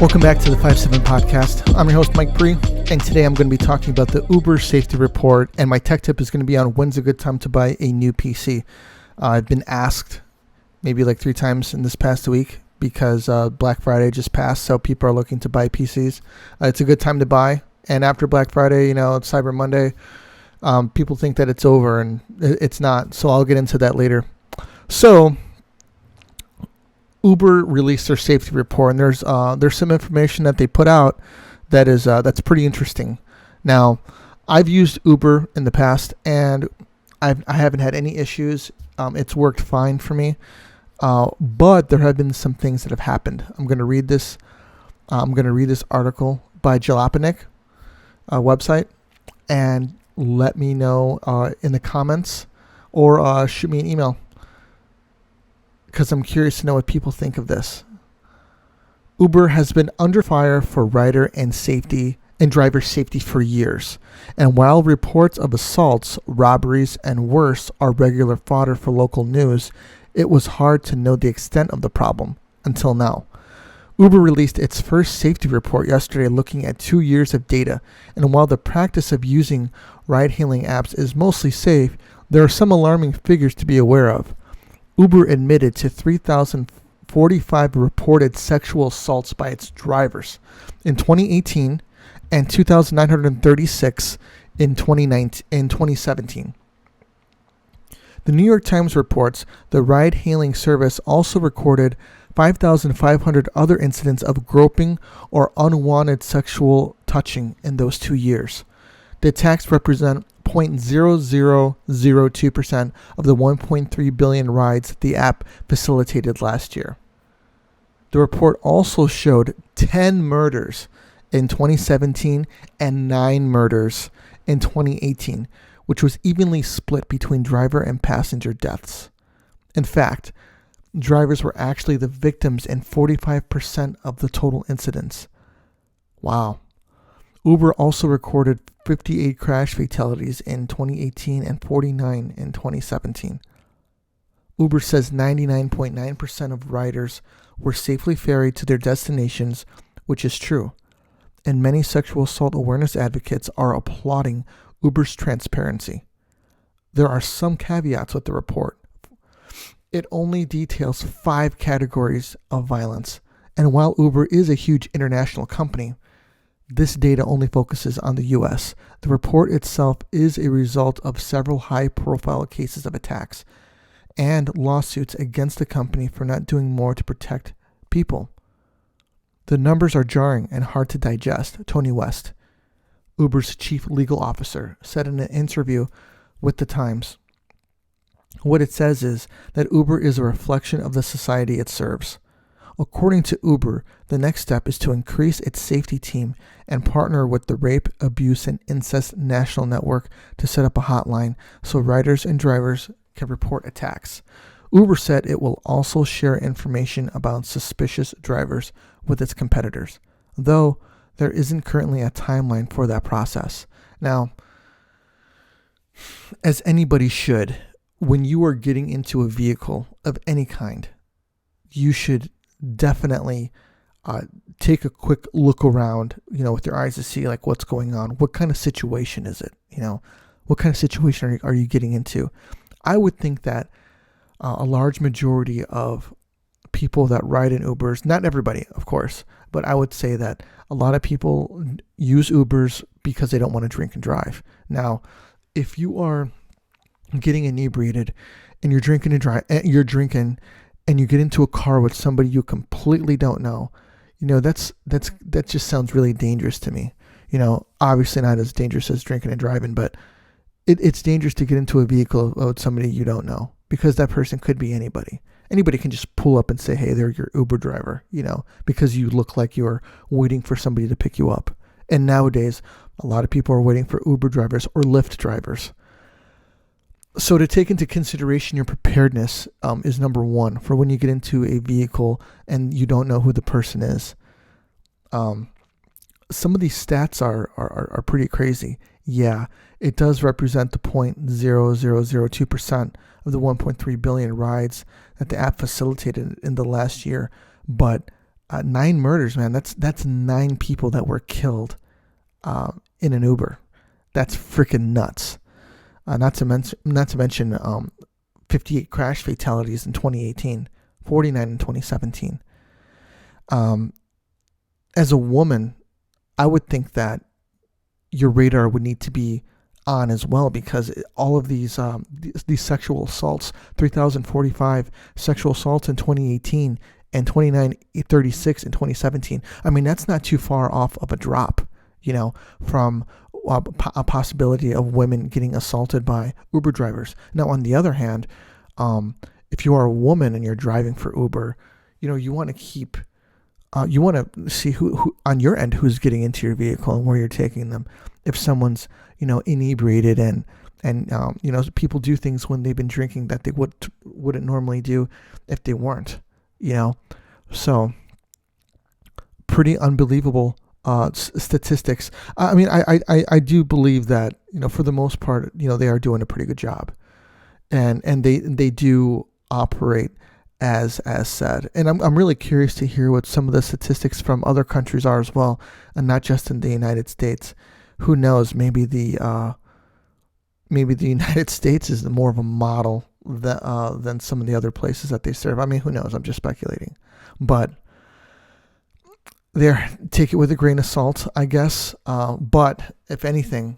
Welcome back to the 5-7 podcast. I'm your host, Mike Bree, and today I'm going to be talking about the Uber safety report, and my tech tip is going to be on when's a good time to buy a new PC. I've been asked maybe like 3 times in this past week because Black Friday just passed, so people are looking to buy PCs. It's a good time to buy, and after Black Friday, it's Cyber Monday, people think that it's over, and it's not, so I'll get into that later. So Uber released their safety report, and there's some information that they put out that is that's pretty interesting. Now, I've used Uber in the past, and I haven't had any issues. It's worked fine for me, but there have been some things that have happened. I'm going to read this. I'm going to read this article by Jalopnik website, and let me know in the comments or shoot me an email, because I'm curious to know what people think of this. Uber has been under fire for rider and driver safety for years. And while reports of assaults, robberies, and worse are regular fodder for local news, it was hard to know the extent of the problem until now. Uber released its first safety report yesterday looking at 2 years of data. And while the practice of using ride-hailing apps is mostly safe, there are some alarming figures to be aware of. Uber admitted to 3,045 reported sexual assaults by its drivers in 2018 and 2,936 in 2017. The New York Times reports the ride-hailing service also recorded 5,500 other incidents of groping or unwanted sexual touching in those 2 years. The attacks represent 0.0002% of the 1.3 billion rides the app facilitated last year. The report also showed 10 murders in 2017 and 9 murders in 2018, which was evenly split between driver and passenger deaths. In fact, drivers were actually the victims in 45% of the total incidents. Wow. Uber also recorded 58 crash fatalities in 2018 and 49 in 2017. Uber says 99.9% of riders were safely ferried to their destinations, which is true. And many sexual assault awareness advocates are applauding Uber's transparency. There are some caveats with the report. It only details 5 categories of violence. And while Uber is a huge international company, this data only focuses on the U.S. The report itself is a result of several high-profile cases of attacks and lawsuits against the company for not doing more to protect people. The numbers are jarring and hard to digest, Tony West, Uber's chief legal officer, said in an interview with The Times. What it says is that Uber is a reflection of the society it serves. According to Uber, the next step is to increase its safety team and partner with the Rape, Abuse, and Incest National Network to set up a hotline so riders and drivers can report attacks. Uber said it will also share information about suspicious drivers with its competitors, though there isn't currently a timeline for that process. Now, as anybody should, when you are getting into a vehicle of any kind, you should definitely take a quick look around, with your eyes to see like what's going on. What kind of situation is it? What kind of situation are you getting into? I would think that a large majority of people that ride in Ubers, not everybody, of course, but I would say that a lot of people use Ubers because they don't want to drink and drive. Now, if you are getting inebriated and you're drinking and you get into a car with somebody you completely don't know, that just sounds really dangerous to me. Obviously not as dangerous as drinking and driving, but it's dangerous to get into a vehicle with somebody you don't know, because that person could be anybody. Anybody can just pull up and say, hey, they're your Uber driver, because you look like you're waiting for somebody to pick you up. And nowadays, a lot of people are waiting for Uber drivers or Lyft drivers. So to take into consideration your preparedness is number one for when you get into a vehicle and you don't know who the person is. Some of these stats are pretty crazy. Yeah, it does represent the 0.0002% of the 1.3 billion rides that the app facilitated in the last year. But 9 murders, man. That's 9 people that were killed in an Uber. That's freaking nuts. Not to mention 58 crash fatalities in 2018, 49 in 2017. As a woman, I would think that your radar would need to be on as well, because all of these sexual assaults, 3,045 sexual assaults in 2018 and 2936 in 2017. I mean, that's not too far off of a drop, from a possibility of women getting assaulted by Uber drivers. Now, on the other hand, if you are a woman and you're driving for Uber, you want to keep, you want to see who on your end who's getting into your vehicle and where you're taking them. If someone's, inebriated and people do things when they've been drinking that they wouldn't normally do if they weren't, So pretty unbelievable statistics. I mean, I do believe that, for the most part, they are doing a pretty good job, and they do operate as said. And I'm really curious to hear what some of the statistics from other countries are as well, and not just in the United States. Who knows? Maybe the United States is more of a model than some of the other places that they serve. I mean, who knows? I'm just speculating, but take it with a grain of salt, I guess. But if anything,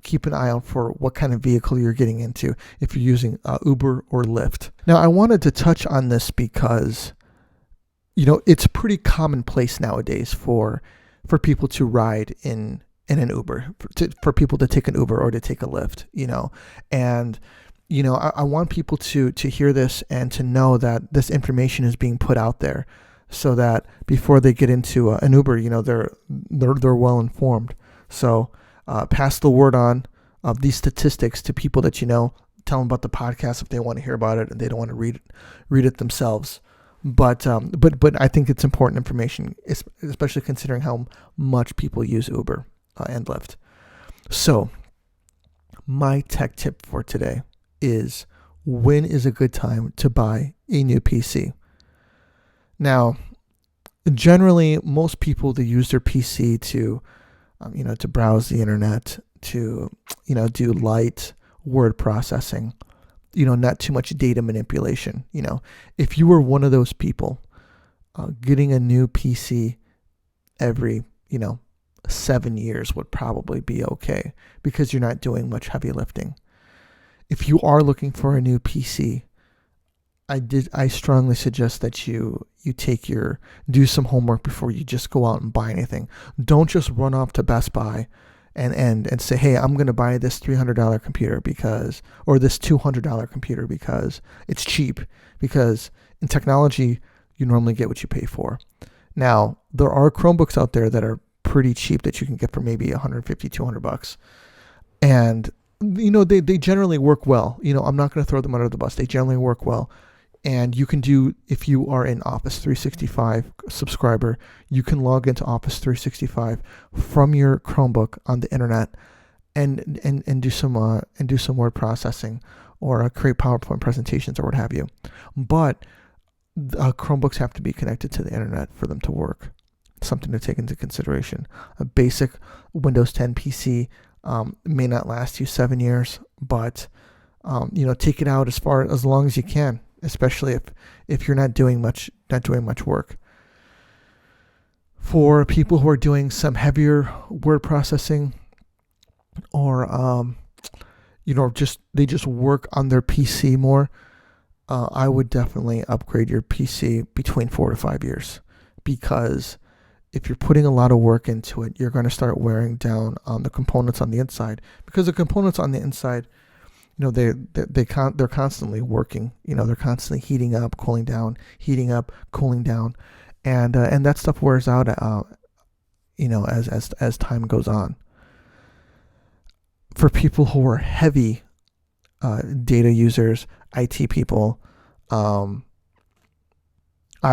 keep an eye out for what kind of vehicle you're getting into if you're using Uber or Lyft. Now, I wanted to touch on this because, it's pretty commonplace nowadays for people to ride in an Uber, for people to take an Uber or to take a Lyft, and, I want people to hear this and to know that this information is being put out there, so that before they get into an Uber, they're well informed. So pass the word on of these statistics to people that tell them about the podcast if they want to hear about it and they don't want to read it themselves. But I think it's important information, especially considering how much people use Uber and Lyft. So my tech tip for today is, when is a good time to buy a new PC? Now, generally, most people, they use their PC to, to browse the internet, to, do light word processing, not too much data manipulation. If you were one of those people, getting a new PC every, 7 years would probably be okay, because you're not doing much heavy lifting. If you are looking for a new PC, I strongly suggest that you do some homework before you just go out and buy anything. Don't just run off to Best Buy and say, hey, I'm going to buy this $300 computer or this $200 computer because it's cheap, because in technology, you normally get what you pay for. Now, there are Chromebooks out there that are pretty cheap that you can get for maybe $150, $200. And, they generally work well. I'm not going to throw them under the bus. They generally work well. And you can do, if you are an Office 365 subscriber, you can log into Office 365 from your Chromebook on the internet and do some word processing, or create PowerPoint presentations or what have you. But Chromebooks have to be connected to the internet for them to work. Something to take into consideration. A basic Windows 10 PC may not last you 7 years, but take it out as long as you can, especially if you're not doing much work. For people who are doing some heavier word processing, or they just work on their PC more, I would definitely upgrade your PC between 4 to 5 years, because if you're putting a lot of work into it, you're going to start wearing down on the components on the inside, because the components on the inside, they're constantly working. They're constantly heating up, cooling down, heating up, cooling down, and that stuff wears out, as time goes on. For people who are heavy data users, IT people, I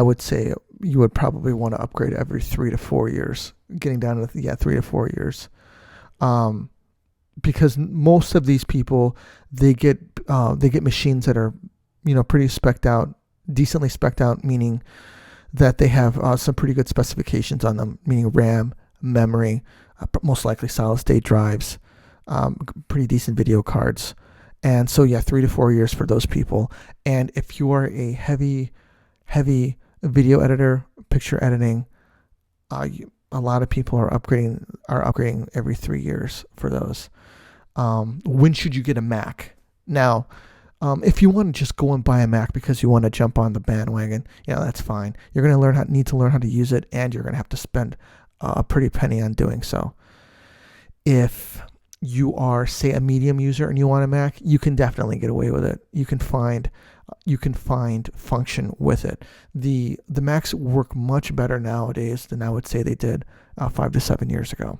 would say you would probably want to upgrade every 3 to 4 years, getting down to 3 to 4 years, because most of these people, they get machines that are pretty spec'd out, decently spec'd out, meaning that they have some pretty good specifications on them, meaning RAM, memory, most likely solid state drives, pretty decent video cards. And so, yeah, 3 to 4 years for those people. And if you are a heavy video editor, picture editing, a lot of people are upgrading every 3 years for those. When should you get a Mac? Now, if you want to just go and buy a Mac because you want to jump on the bandwagon, that's fine. You're going to need to learn how to use it, and you're going to have to spend a pretty penny on doing so. If you are, say, a medium user and you want a Mac, you can definitely get away with it. You can find function with it. The Macs work much better nowadays than I would say they did 5 to 7 years ago.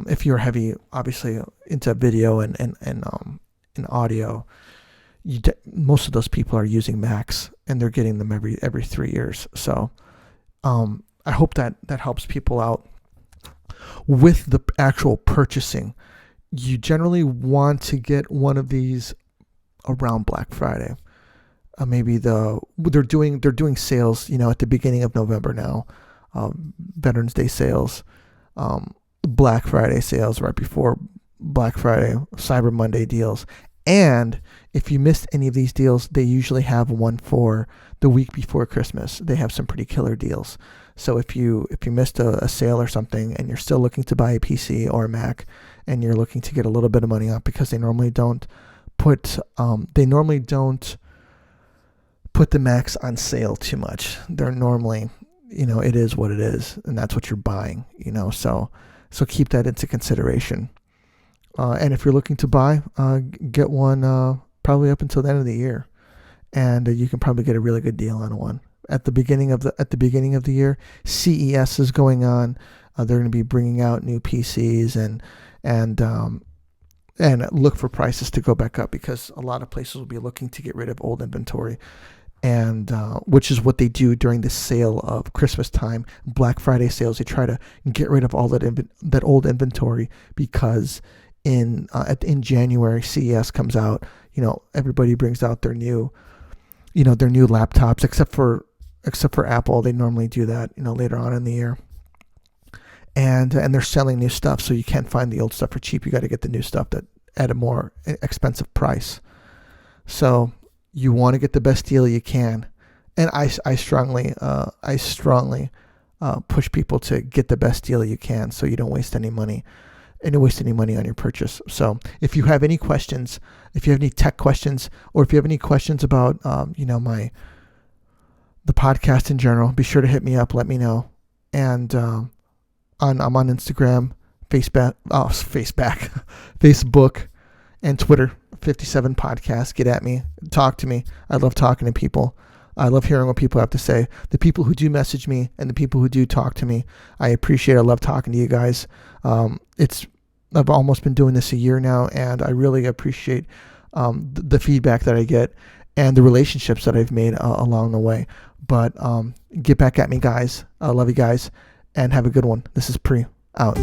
If you're heavy, obviously, into video and audio, most of those people are using Macs, and they're getting them every 3 years. So I hope that helps people out with the actual purchasing. You generally want to get one of these around Black Friday. Maybe they're doing sales, at the beginning of November now, Veterans Day sales, Black Friday sales right before Black Friday, Cyber Monday deals. And if you missed any of these deals, they usually have one for the week before Christmas. They have some pretty killer deals. So if you missed a sale or something and you're still looking to buy a PC or a Mac and you're looking to get a little bit of money off, because they normally don't put the Macs on sale too much. They're normally, it is what it is, and that's what you're buying, so keep that into consideration. And if you're looking to buy, get one probably up until the end of the year, and you can probably get a really good deal on one. At the beginning of the year, CES is going on. They're going to be bringing out new PCs and look for prices to go back up, because a lot of places will be looking to get rid of old inventory, and which is what they do during the sale of Christmas time, Black Friday sales. They try to get rid of all that old inventory, because in January CES comes out. Everybody brings out their new laptops, except for Apple. They normally do that later on in the year. And they're selling new stuff, so you can't find the old stuff for cheap. You got to get the new stuff at a more expensive price. So you want to get the best deal you can, and I strongly push people to get the best deal you can, so you don't waste any money on your purchase. So if you have any questions, if you have any tech questions, or if you have any questions about the podcast in general, be sure to hit me up. Let me know. And I'm on Instagram, Facebook, and Twitter. 57 Podcast. Get at me. Talk to me. I love talking to people. I love hearing what people have to say. The people who do message me and the people who do talk to me, I appreciate. I love talking to you guys. I've almost been doing this a year now, and I really appreciate the feedback that I get and the relationships that I've made along the way. But get back at me, guys. I love you guys, and have a good one. This is Pre out.